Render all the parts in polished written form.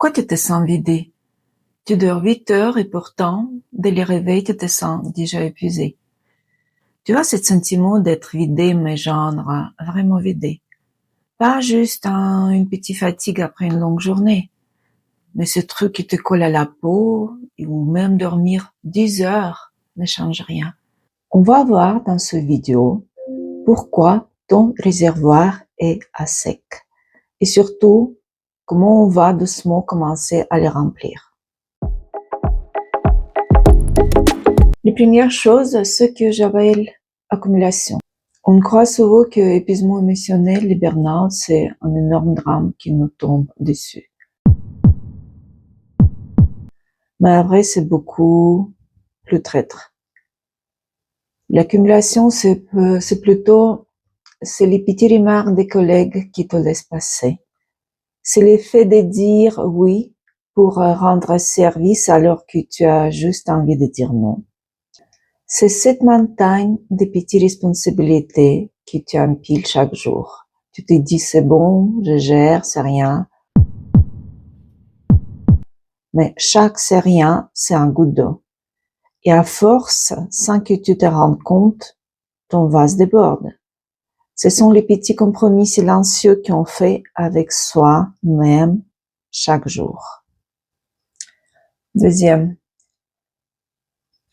Pourquoi tu te sens vidé? Tu dors 8 heures et pourtant, dès le réveil, tu te sens déjà épuisé. Tu as ce sentiment d'être vidé, mais genre vraiment vidé. Pas juste une petite fatigue après une longue journée, mais ce truc qui te colle à la peau, ou même dormir 10 heures ne change rien. On va voir dans ce vidéo pourquoi ton réservoir est à sec. Et surtout, comment on va doucement commencer à le remplir. La première chose, ce que j'appelle accumulation. On croit souvent que l'épuisement émotionnel, le burn-out, c'est un énorme drame qui nous tombe dessus. Mais en vrai, c'est beaucoup plus traître. L'accumulation, c'est les petites remarques des collègues qui te laissent passer. C'est l'effet de dire oui pour rendre service alors que tu as juste envie de dire non. C'est cette montagne de petites responsabilités que tu empiles chaque jour. Tu te dis c'est bon, je gère, c'est rien. Mais chaque c'est rien, c'est un goutte d'eau. Et à force, sans que tu te rendes compte, ton vase déborde. Ce sont les petits compromis silencieux qu'on fait avec soi-même chaque jour. Deuxième,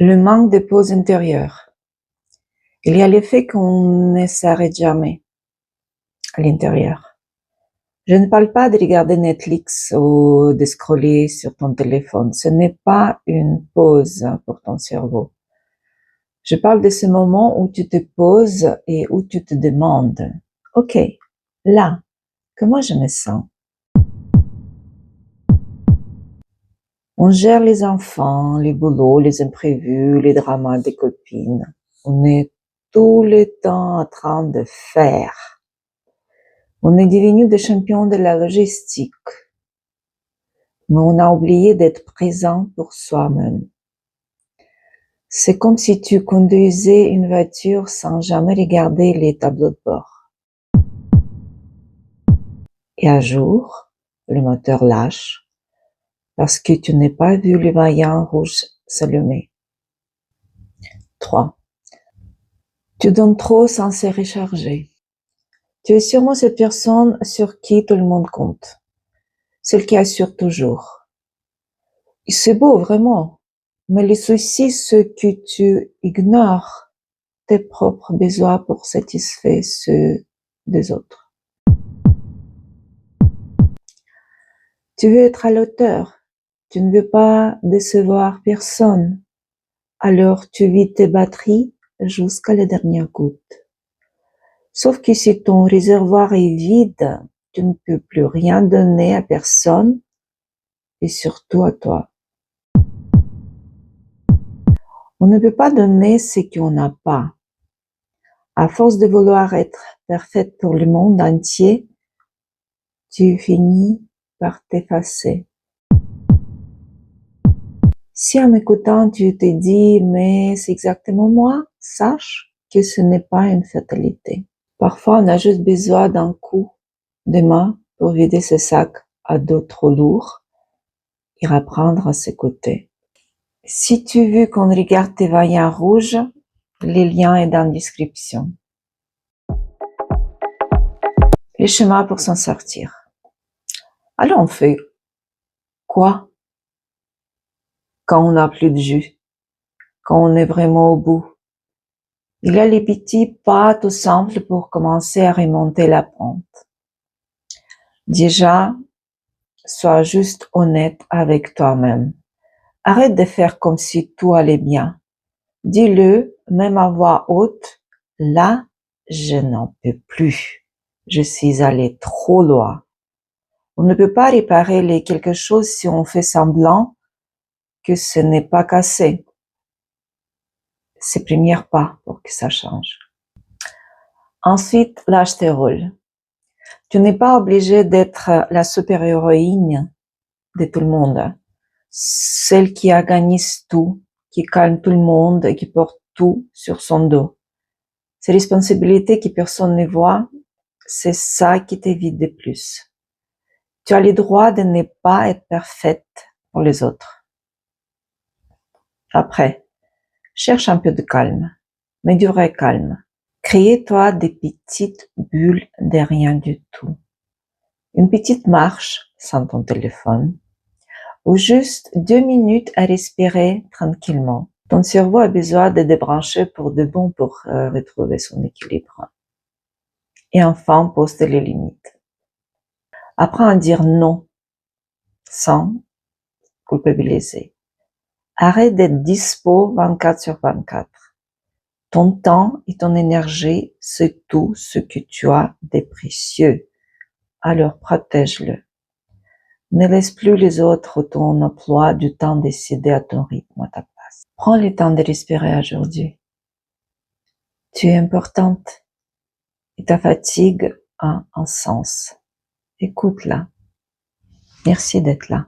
le manque de pause intérieure. Il y a l'effet qu'on ne s'arrête jamais à l'intérieur. Je ne parle pas de regarder Netflix ou de scroller sur ton téléphone. Ce n'est pas une pause pour ton cerveau. Je parle de ce moment où tu te poses et où tu te demandes, OK, là, comment je me sens? On gère les enfants, les boulots, les imprévus, les dramas des copines. On est tout le temps en train de faire. On est devenu des champions de la logistique. Mais on a oublié d'être présent pour soi-même. C'est comme si tu conduisais une voiture sans jamais regarder les tableaux de bord. Et un jour, le moteur lâche parce que tu n'as pas vu le vaillant rouge s'allumer. 3. Tu donnes trop sans se recharger. Tu es sûrement cette personne sur qui tout le monde compte. Celle qui assure toujours. Et c'est beau, vraiment. Mais le souci, c'est que tu ignores tes propres besoins pour satisfaire ceux des autres. Tu veux être à l'auteur. Tu ne veux pas décevoir personne. Alors tu vides tes batteries jusqu'à la dernière goutte. Sauf que si ton réservoir est vide, tu ne peux plus rien donner à personne et surtout à toi. On ne peut pas donner ce qu'on n'a pas. À force de vouloir être parfaite pour le monde entier, tu finis par t'effacer. Si en m'écoutant, tu te dis, mais c'est exactement moi, sache que ce n'est pas une fatalité. Parfois, on a juste besoin d'un coup de main pour vider ses sacs à dos trop lourds et reprendre à ses côtés. Si tu veux qu'on regarde tes vaillants rouges, le lien est dans la description. Les chemins pour s'en sortir. Alors on fait quoi quand on n'a plus de jus, quand on est vraiment au bout? Il y a les petits pas tout simples pour commencer à remonter la pente. Déjà, sois juste honnête avec toi-même. Arrête de faire comme si tout allait bien. Dis-le, même à voix haute, là, je n'en peux plus. Je suis allé trop loin. On ne peut pas réparer quelque chose si on fait semblant que ce n'est pas cassé. C'est le premier pas pour que ça change. Ensuite, lâche tes rôles. Tu n'es pas obligé d'être la super-héroïne de tout le monde. Celle qui organise tout, qui calme tout le monde et qui porte tout sur son dos. Ces responsabilités que personne ne voit, c'est ça qui t'évite de plus. Tu as le droit de ne pas être parfaite pour les autres. Après, cherche un peu de calme, mais du vrai calme. Crée-toi des petites bulles de rien du tout. Une petite marche sans ton téléphone, ou juste 2 minutes à respirer tranquillement. Ton cerveau a besoin de débrancher pour de bon pour retrouver son équilibre. Et enfin, pose les limites. Apprends à dire non sans culpabiliser. Arrête d'être dispo 24 sur 24. Ton temps et ton énergie, c'est tout ce que tu as de précieux. Alors protège-le. Ne laisse plus les autres ton emploi du temps décider à ton rythme, à ta place. Prends le temps de respirer aujourd'hui. Tu es importante et ta fatigue a un sens. Écoute-la. Merci d'être là.